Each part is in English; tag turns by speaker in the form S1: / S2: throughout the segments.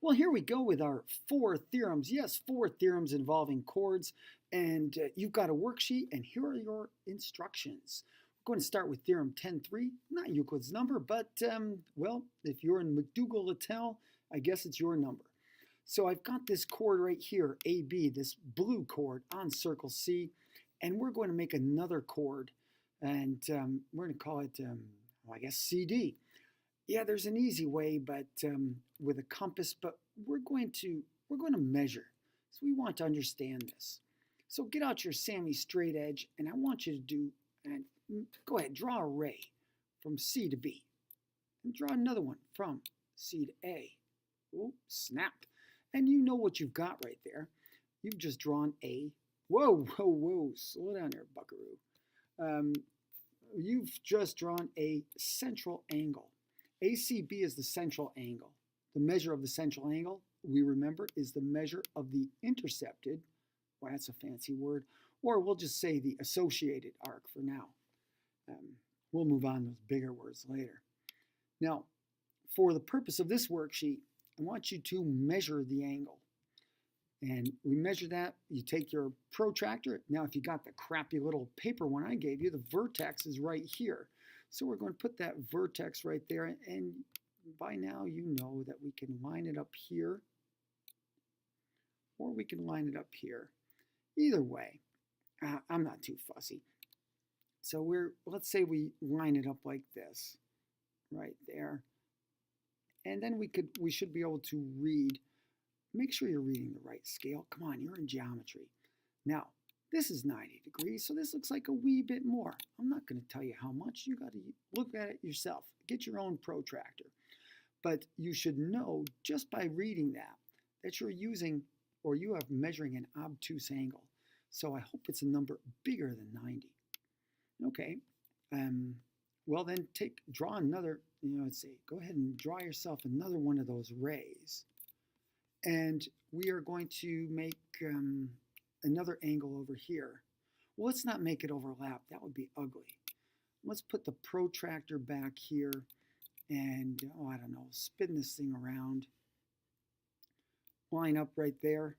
S1: Well, here we go with our 4 theorems. Yes, 4 theorems involving chords. And you've got a worksheet, and here are your instructions. We're going to start with theorem 10.3, not Euclid's number, but, well, if you're in McDougall-Littell, I guess it's your number. So I've got this chord right here, AB, this blue chord on circle C, and we're going to make another chord, and we're going to call it, well, I guess, CD. Yeah, there's an easy way, but with a compass. But we're going to measure, so we want to understand this. So get out your Sammy straight edge, and I want you to do and go ahead, draw a ray from C to B, and draw another one from C to A. Oh, snap! And you know what you've got right there. You've just drawn a. Whoa, whoa, whoa! Slow down there, Buckaroo. You've just drawn a central angle. ACB is the central angle. The measure of the central angle, we remember, is the measure of the intercepted, well, that's a fancy word, or we'll just say the associated arc for now. We'll move on to those bigger words later. Now, for the purpose of this worksheet, I want you to measure the angle. And we measure that. You take your protractor. Now, if you got the crappy little paper one I gave you, the vertex is right here. So we're going to put that vertex right there, and by now you know that we can line it up here, or we can line it up here. Either way, I'm not too fussy. So let's say we line it up like this, right there, and then we should be able to read. Make sure you're reading the right scale. Come on, you're in geometry. Now, this is 90 degrees, so this looks like a wee bit more. I'm not going to tell you how much. You got to look at it yourself. Get your own protractor. But you should know just by reading that you're using or you are measuring an obtuse angle. So I hope it's a number bigger than 90. Okay. Well, then draw another, let's see, go ahead and draw yourself another one of those rays. And we are going to make another angle over here. Well, let's not make it overlap. That would be ugly. Let's put the protractor back here and, I don't know, spin this thing around. Line up right there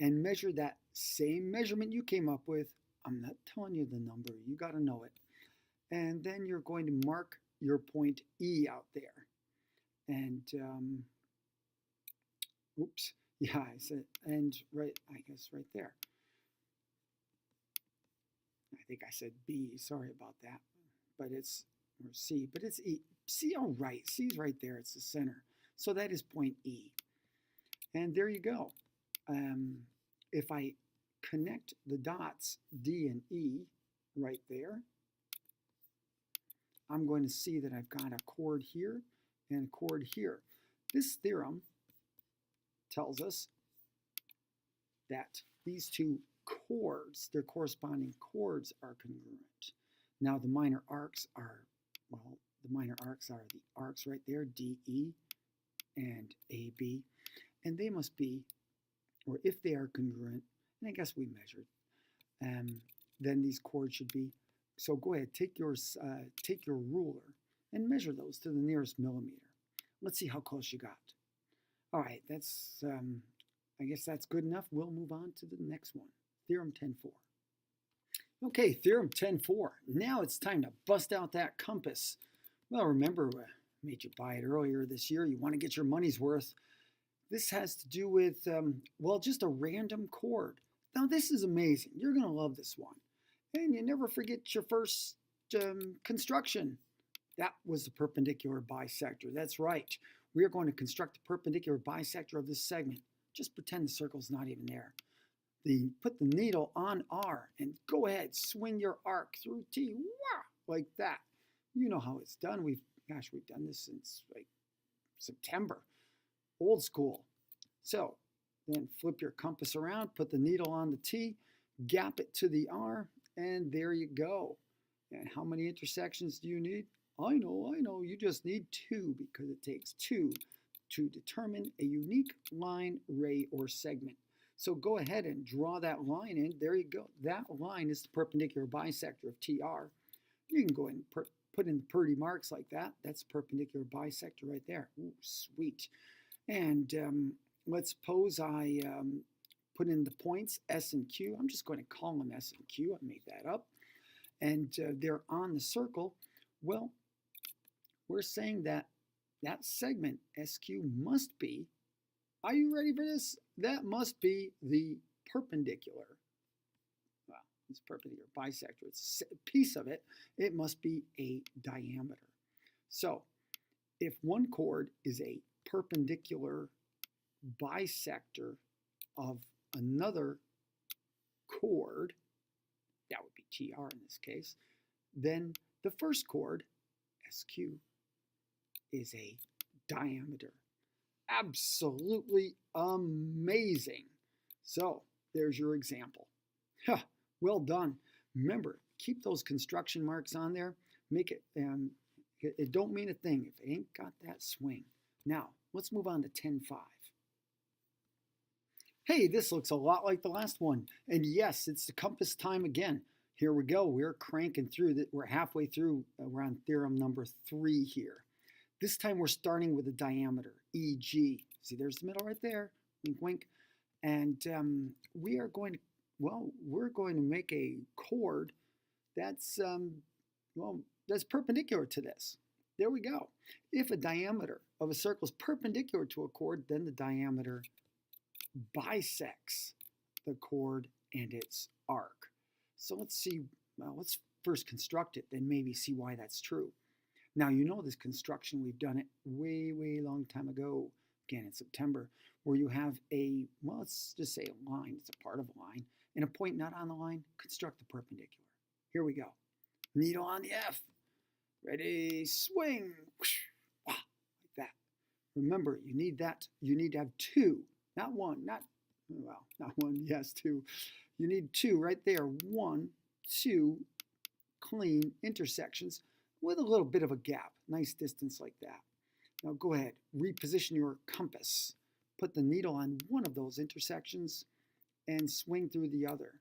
S1: and measure that same measurement you came up with. I'm not telling you the number. You got to know it. And then you're going to mark your point E out there. And, oops. Yeah, I said, and right, I guess right there. I think I said B, sorry about that. But it's, or C, but it's E. C, all right, C's right there, it's the center. So that is point E. And there you go. If I connect the dots D and E right there, I'm going to see that I've got a chord here and a chord here. This theorem tells us that these two chords, their corresponding chords, are congruent. Now the minor arcs are, well, the minor arcs are the arcs right there, DE and AB, and they must be, or if they are congruent, and I guess we measured, then these chords should be. So go ahead, take your ruler and measure those to the nearest millimeter. Let's see how close you got. All right, that's, I guess that's good enough. We'll move on to the next one, Theorem 10.4. Okay, Theorem 10.4. Now it's time to bust out that compass. Well, remember, I made you buy it earlier this year. You want to get your money's worth. This has to do with, well, just a random chord. Now, this is amazing. You're going to love this one. And you never forget your first construction. That was the perpendicular bisector. That's right. We are going to construct the perpendicular bisector of this segment. Just pretend the circle's not even there. Put the needle on R and go ahead, swing your arc through T, wah, like that. You know how it's done. We've done this since like September. Old school. So then flip your compass around, put the needle on the T, gap it to the R, and there you go. And how many intersections do you need? I know, you just need 2 because it takes 2 to determine a unique line, ray, or segment. So go ahead and draw that line in. There you go. That line is the perpendicular bisector of TR. You can go ahead and put in the pretty marks like that. That's the perpendicular bisector right there. Ooh, sweet. And let's suppose I put in the points S and Q. I'm just going to call them S and Q. I made that up. And they're on the circle. Well, we're saying that that segment SQ must be, are you ready for this? That must be the perpendicular. Well, it's perpendicular bisector. It's a piece of it. It must be a diameter. So if one chord is a perpendicular bisector of another chord, that would be TR in this case, then the first chord, SQ, is a diameter. Absolutely amazing. So there's your example. Well done. Remember, keep those construction marks on there. Make it, it don't mean a thing if it ain't got that swing. Now, let's move on to 10.5. Hey, this looks a lot like the last one. And yes, it's the compass time again. Here we go. We're cranking through. We're halfway through. We're on theorem number 3 here. This time we're starting with a diameter, EG. See, there's the middle right there. Wink, wink. And we are going to, well, we're going to make a chord that's, well, that's perpendicular to this. There we go. If a diameter of a circle is perpendicular to a chord, then the diameter bisects the chord and its arc. So let's see, well, let's first construct it, then maybe see why that's true. Now, you know this construction, we've done it way, way long time ago, again in September, where you have a, well, let's just say a line, it's a part of a line, and a point not on the line, construct the perpendicular. Here we go. Needle on the F. Ready, swing. Like that. Remember, you need that, you need to have 2. Not 1, not, well, not 1, yes, 2. You need 2 right there. 1, 2 clean intersections with a little bit of a gap. Nice distance like that. Now go ahead, reposition your compass. Put the needle on one of those intersections and swing through the other.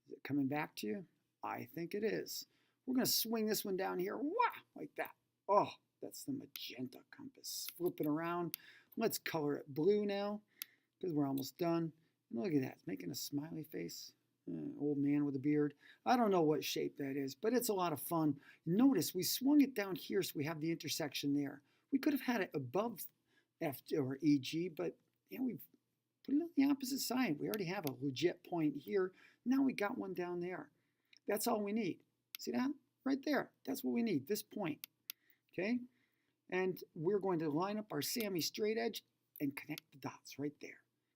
S1: Is it coming back to you? I think it is. We're going to swing this one down here. Wah, like that. Oh, that's the magenta compass. Flip it around. Let's color it blue now, because we're almost done. And look at that, it's making a smiley face. Old man with a beard. I don't know what shape that is, but it's a lot of fun. Notice we swung it down here so we have the intersection there. We could have had it above F or EG, but we've put it on the opposite side. We already have a legit point here. Now we got one down there. That's all we need. See that? Right there. That's what we need, this point. Okay? And we're going to line up our Sammy straight edge and connect the dots right there.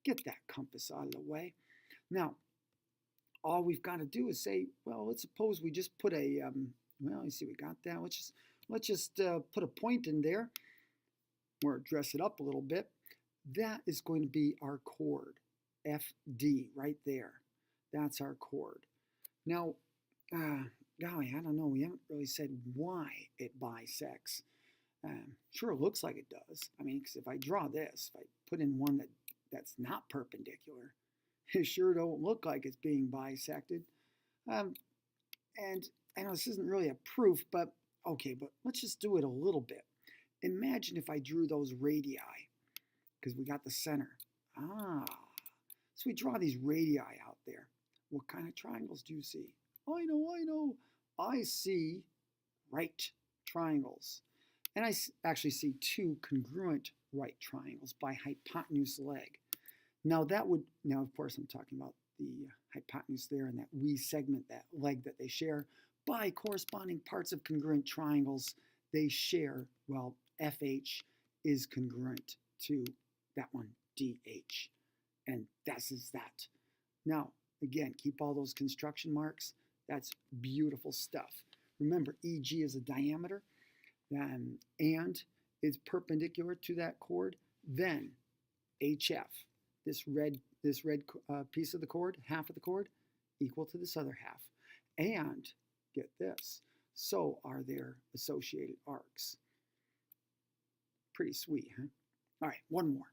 S1: Get that compass out of the way. Now, all we've got to do is say, well, let's suppose we just put a, well, you see we got that. Let's just put a point in there or dress it up a little bit. That is going to be our chord, FD, right there. That's our chord. Now, golly, I don't know. We haven't really said why it bisects. Sure, it looks like it does. I mean, because if I draw this, if I put in one that's not perpendicular, it sure don't look like it's being bisected. And I know this isn't really a proof, but okay, but let's just do it a little bit. Imagine if I drew those radii, because we got the center. So we draw these radii out there. What kind of triangles do you see? I know. I see right triangles. And I actually see 2 congruent right triangles by hypotenuse leg. Now of course I'm talking about the hypotenuse there and that we segment, that leg that they share, by corresponding parts of congruent triangles. They share, well, FH is congruent to that one, DH. And this is that. Now, again, keep all those construction marks. That's beautiful stuff. Remember, EG is a diameter and it's perpendicular to that chord. Then HF, this red piece of the chord, half of the chord, equal to this other half. And get this, so are their associated arcs. Pretty sweet, huh? All right, one more.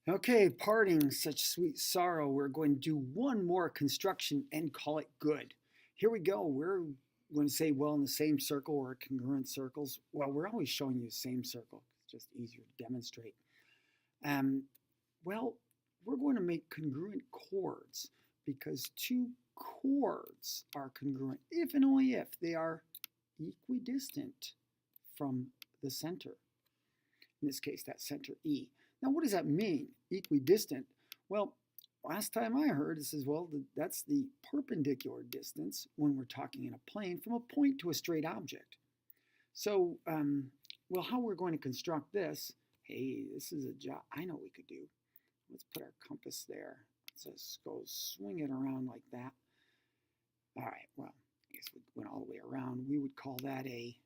S1: Okay, parting such sweet sorrow. We're going to do one more construction and call it good. Here we go. We're going to say, well, in the same circle or congruent circles. Well, we're always showing you the same circle. It's just easier to demonstrate. Well, we're going to make congruent chords because two chords are congruent if and only if they are equidistant from the center. In this case, that center E. Now, what does that mean, equidistant? Well, last time I heard, it says, well, that's the perpendicular distance when we're talking in a plane from a point to a straight object. So, well, how we're going to construct this, hey, this is a job I know we could do. Let's put our compass there. Let's just go swing it around like that. All right, well, I guess we went all the way around. We would call that a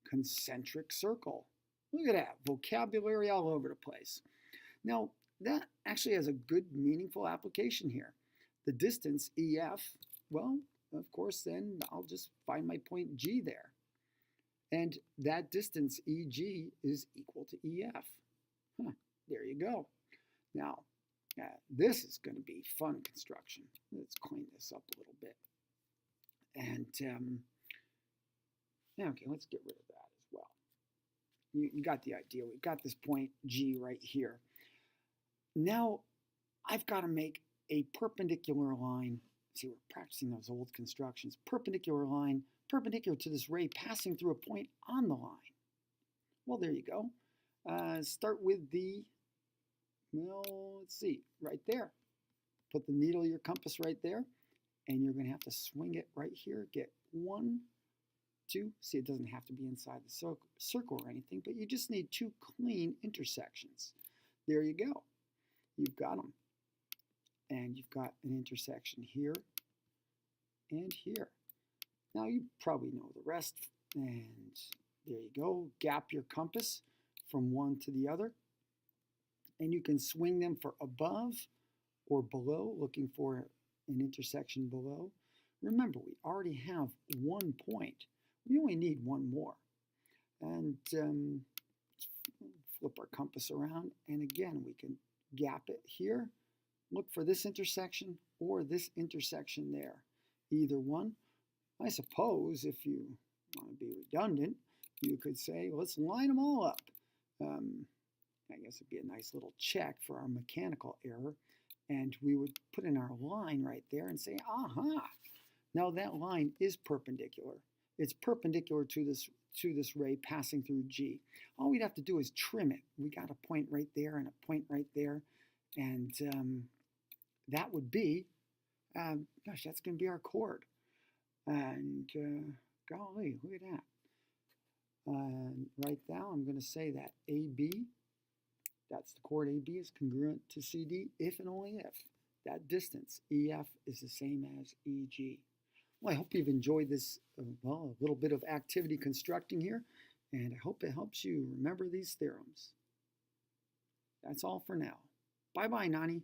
S1: concentric circle. Look at that, vocabulary all over the place. Now, that actually has a good, meaningful application here. The distance, EF, well, of course, then I'll just find my point G there. And that distance, EG, is equal to EF. There you go. Now, this is going to be fun construction. Let's clean this up a little bit. And, okay, let's get rid of that as well. You got the idea. We've got this point G right here. Now, I've got to make a perpendicular line. See, we're practicing those old constructions. Perpendicular line, perpendicular to this ray passing through a point on the line. Well, there you go. Start with the, well, let's see, right there. Put the needle of your compass right there, and you're going to have to swing it right here. Get 1, 2. See, it doesn't have to be inside the circle or anything, but you just need 2 clean intersections. There you go. You've got them. And you've got an intersection here and here. Now you probably know the rest. And there you go. Gap your compass from one to the other. And you can swing them for above or below, looking for an intersection below. Remember, we already have 1 point. We only need 1 more. And flip our compass around. And again, we can gap it here. Look for this intersection or this intersection there. Either one. I suppose if you want to be redundant, you could say, let's line them all up. I guess it'd be a nice little check for our mechanical error. And we would put in our line right there and say, aha! Now that line is perpendicular. It's perpendicular to this ray passing through G. All we'd have to do is trim it. We got a point right there and a point right there. And that would be, gosh, that's going to be our chord. And golly, look at that. Right now, I'm going to say that AB, that's the chord AB, is congruent to CD if and only if that distance, EF, is the same as EG. Well, I hope you've enjoyed this, well, a little bit of activity constructing here, and I hope it helps you remember these theorems. That's all for now. Bye-bye, Nani.